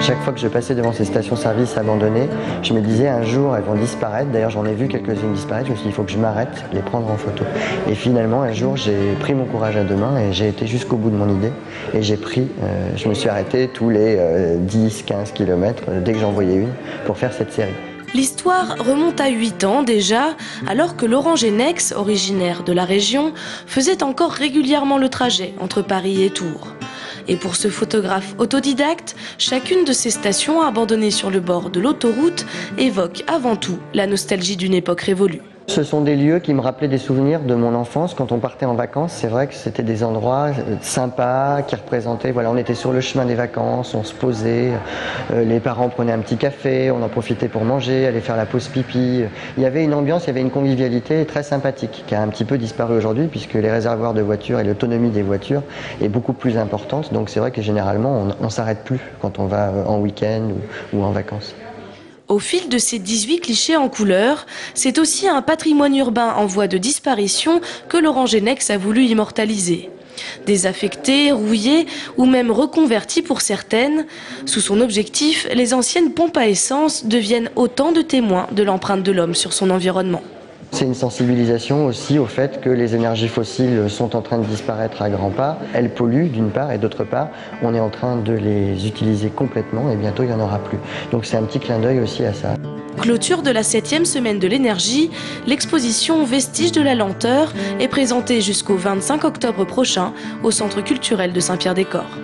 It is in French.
Chaque fois que je passais devant ces stations-service abandonnées, je me disais un jour elles vont disparaître. D'ailleurs j'en ai vu quelques-unes disparaître, je me suis dit il faut que je m'arrête, les prendre en photo. Et finalement un jour j'ai pris mon courage à deux mains et j'ai été jusqu'au bout de mon idée. Et je me suis arrêté tous les 10-15 km dès que j'en voyais une pour faire cette série. L'histoire remonte à 8 ans déjà, alors que Laurent Genex, originaire de la région, faisait encore régulièrement le trajet entre Paris et Tours. Et pour ce photographe autodidacte, chacune de ces stations abandonnées sur le bord de l'autoroute évoque avant tout la nostalgie d'une époque révolue. Ce sont des lieux qui me rappelaient des souvenirs de mon enfance quand on partait en vacances. C'est vrai que c'était des endroits sympas qui représentaient, voilà, on était sur le chemin des vacances, on se posait, les parents prenaient un petit café, on en profitait pour manger, aller faire la pause pipi. Il y avait une ambiance, il y avait une convivialité très sympathique qui a un petit peu disparu aujourd'hui puisque les réservoirs de voitures et l'autonomie des voitures est beaucoup plus importante. Donc c'est vrai que généralement on s'arrête plus quand on va en week-end ou en vacances. Au fil de ces 18 clichés en couleur, c'est aussi un patrimoine urbain en voie de disparition que Laurent Genex a voulu immortaliser. Désaffectées, rouillées ou même reconverties pour certaines, sous son objectif, les anciennes pompes à essence deviennent autant de témoins de l'empreinte de l'homme sur son environnement. C'est une sensibilisation aussi au fait que les énergies fossiles sont en train de disparaître à grands pas. Elles polluent d'une part et d'autre part, on est en train de les utiliser complètement et bientôt il n'y en aura plus. Donc c'est un petit clin d'œil aussi à ça. Clôture de la 7e semaine de l'énergie, l'exposition Vestiges de la lenteur est présentée jusqu'au 25 octobre prochain au Centre culturel de Saint-Pierre-des-Corps.